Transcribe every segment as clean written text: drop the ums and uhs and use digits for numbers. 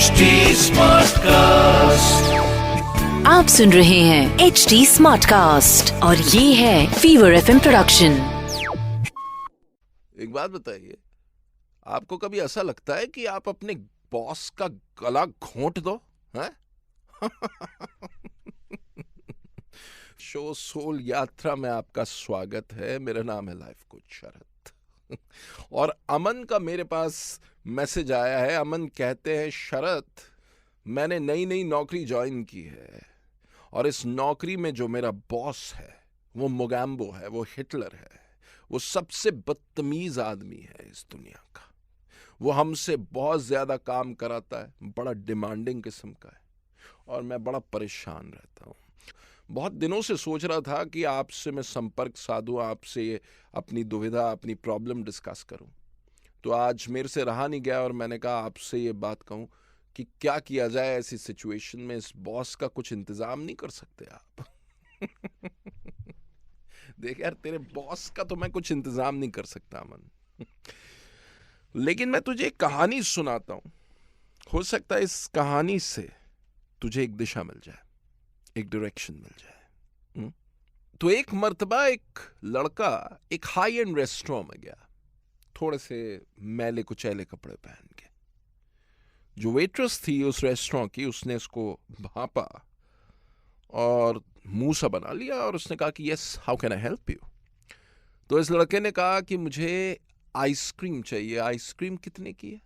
HD Smartcast. आप सुन रहे हैं HD Smartcast और ये है फीवर FM प्रोडक्शन। एक बात बताइए, आपको कभी ऐसा लगता है कि आप अपने बॉस का गला घोंट दो? हैं? शो सोल यात्रा में आपका स्वागत है। मेरा नाम है लाइफ कोच शरद और अमन का मेरे पास मैसेज आया है। अमन कहते हैं, शरद, मैंने नई नई नौकरी ज्वाइन की है और इस नौकरी में जो मेरा बॉस है वो मोगैम्बो है, वो हिटलर है, वो सबसे बदतमीज आदमी है इस दुनिया का। वो हमसे बहुत ज्यादा काम कराता है, बड़ा डिमांडिंग किस्म का है और मैं बड़ा परेशान रहता हूँ। बहुत दिनों से सोच रहा था कि आपसे मैं संपर्क साधूं, आपसे अपनी दुविधा, अपनी प्रॉब्लम डिस्कस करूं। तो आज मेरे से रहा नहीं गया और मैंने कहा आपसे ये बात कहूं कि क्या किया जाए ऐसी सिचुएशन में। इस बॉस का कुछ इंतजाम नहीं कर सकते आप? देख यार, तेरे बॉस का तो मैं कुछ इंतजाम नहीं कर सकता अमन, लेकिन मैं तुझे एक कहानी सुनाता हूं। हो सकता है इस कहानी से तुझे एक दिशा मिल जाए, एक डायरेक्शन मिल जाए। तो एक मर्तबा एक लड़का एक हाई एंड रेस्टोरेंट में गया, थोड़े से मैले कुचैले कपड़े पहन के। जो वेट्रेस थी उस रेस्टोरेंट की, उसने इसको भापा और मुंह सा बना लिया और उसने कहा कि yes, how can I help you. तो इस लड़के ने कहा कि मुझे आइसक्रीम चाहिए। आइसक्रीम कितने की है?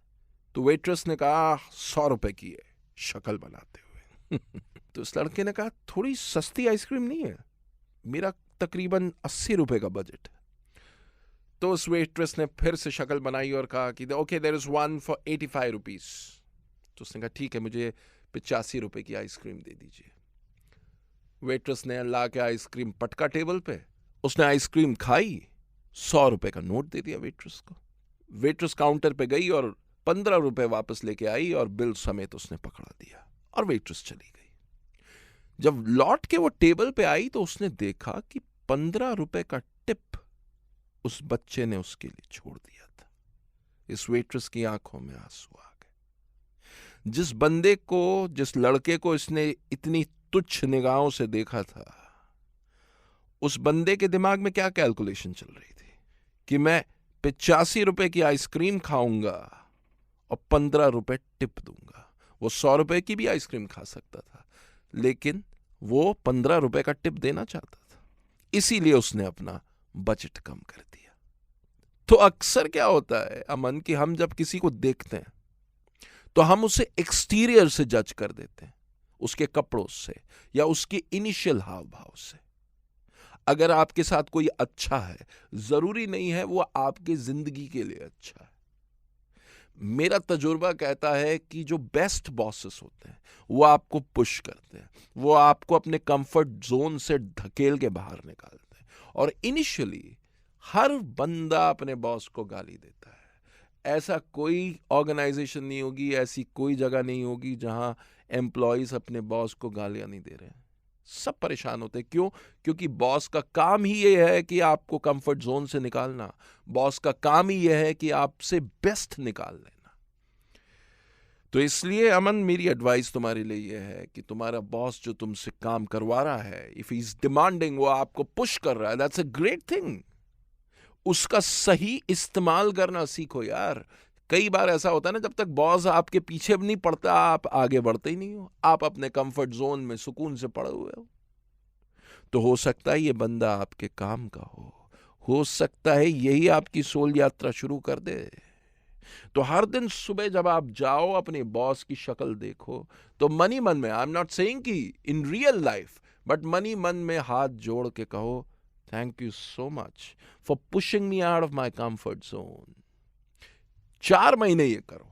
तो वेट्रेस ने कहा 100 रुपए की है, शक्ल बनाते हुए। तो इस लड़के ने कहा, थोड़ी सस्ती आइसक्रीम नहीं है? मेरा तकरीबन 80 रुपए का बजट है। तो उस वेट्रेस ने फिर से शक्ल बनाई और कहा कि okay, there is one for 85 rupees. तो उसने कहा ठीक है, मुझे 85 रुपए की आइसक्रीम दे दीजिए। वेट्रेस ने ला के आइसक्रीम पटका टेबल पे, उसने आइसक्रीम खाई, 100 रुपए का नोट दे दिया वेट्रेस को। वेट्रेस काउंटर पे गई और 15 रुपए वापस लेके आई और बिल समेत उसने पकड़ा दिया और वेट्रेस चली गई। जब लौट के वो टेबल पे आई तो उसने देखा कि 15 रुपए का टिप उस बच्चे ने उसके लिए छोड़ दिया था। इस वेट्रेस की आंखों में आंसू आ गए। जिस बंदे को, जिस लड़के को इसने इतनी तुच्छ निगाहों से देखा था, उस बंदे के दिमाग में क्या कैलकुलेशन चल रही थी कि मैं 85 रुपए की आइसक्रीम खाऊंगा और 15 रुपए टिप दूंगा। वो 100 रुपए की भी आइसक्रीम खा सकता था, लेकिन वो 15 रुपए का टिप देना चाहता था, इसीलिए उसने अपना बजट कम कर दिया। तो अक्सर क्या होता है अमन कि हम जब किसी को देखते हैं तो हम उसे एक्सटीरियर से जज कर देते हैं, उसके कपड़ों से या उसके इनिशियल हाव भाव से। अगर आपके साथ कोई अच्छा है, जरूरी नहीं है वो आपके जिंदगी के लिए अच्छा है। मेरा तजुर्बा कहता है कि जो बेस्ट बॉसेस होते हैं वो आपको पुश करते हैं, वो आपको अपने कंफर्ट जोन से धकेल के बाहर निकालते हैं। और इनिशियली हर बंदा अपने बॉस को गाली देता है। ऐसा कोई ऑर्गेनाइजेशन नहीं होगी, ऐसी कोई जगह नहीं होगी जहां एम्प्लॉयज अपने बॉस को गालियां नहीं दे रहे हैं। सब परेशान होते हैं। क्यों? क्योंकि बॉस का काम ही ये है कि आपको कंफर्ट जोन से निकालना। बॉस का काम ही ये है कि आपसे बेस्ट निकाल लेना। तो इसलिए अमन, मेरी एडवाइस तुम्हारे लिए ये है कि तुम्हारा बॉस जो तुमसे काम करवा रहा है, इफ ही इज डिमांडिंग, वो आपको पुश कर रहा है, दैट्स अ ग्रेट थिंग। उसका सही इस्तेमाल करना सीखो यार। कई बार ऐसा होता है ना, जब तक बॉस आपके पीछे नहीं पड़ता आप आगे बढ़ते ही नहीं हो, आप अपने कंफर्ट जोन में सुकून से पड़े हुए हो। तो हो सकता है ये बंदा आपके काम का हो सकता है यही आपकी सोल यात्रा शुरू कर दे। तो हर दिन सुबह जब आप जाओ, अपने बॉस की शक्ल देखो, तो मनी मन में, आई एम नॉट सेइंग कि in real life, but money मन में हाथ जोड़ के कहो, thank you so much for pushing me out of my comfort zone. 4 महीने ये करो।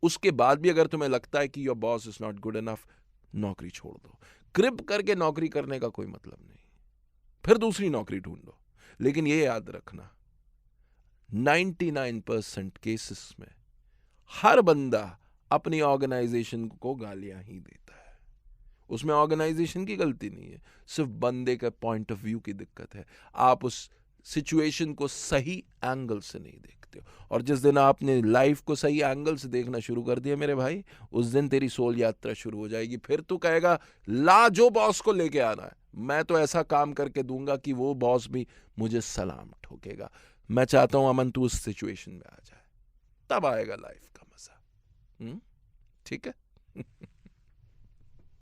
उसके बाद भी अगर तुम्हें लगता है कि your boss is not good enough, नौकरी छोड़ दो। क्रिप करके नौकरी करने का कोई मतलब नहीं, फिर दूसरी नौकरी ढूंढो। लेकिन ये याद रखना, 99% केसेस में हर बंदा अपनी ऑर्गेनाइजेशन को गालियां ही देता है। उसमें ऑर्गेनाइजेशन की गलती नहीं है, सिर्फ बंदे के पॉइंट ऑफ व्यू की दिक्कत है। आप उस सिचुएशन को सही एंगल से नहीं देखते हो। और जिस दिन आपने लाइफ को सही एंगल से देखना शुरू कर दिया मेरे भाई, उस दिन तेरी सोल यात्रा शुरू हो जाएगी। फिर तू कहेगा ला जो बॉस को लेके आना है, मैं तो ऐसा काम करके दूंगा कि वो बॉस भी मुझे सलाम ठोकेगा। मैं चाहता हूं अमन तू उस सिचुएशन में आ जाए, तब आएगा लाइफ का मजा। ठीक है।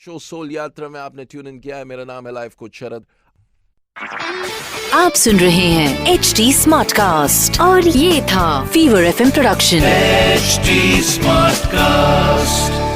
शो सोल यात्रा में आपने ट्यून इन किया है। मेरा नाम है लाइफ कोच शरद। आप सुन रहे हैं HD स्मार्ट कास्ट और ये था फीवर FM प्रोडक्शन। HD smart cast.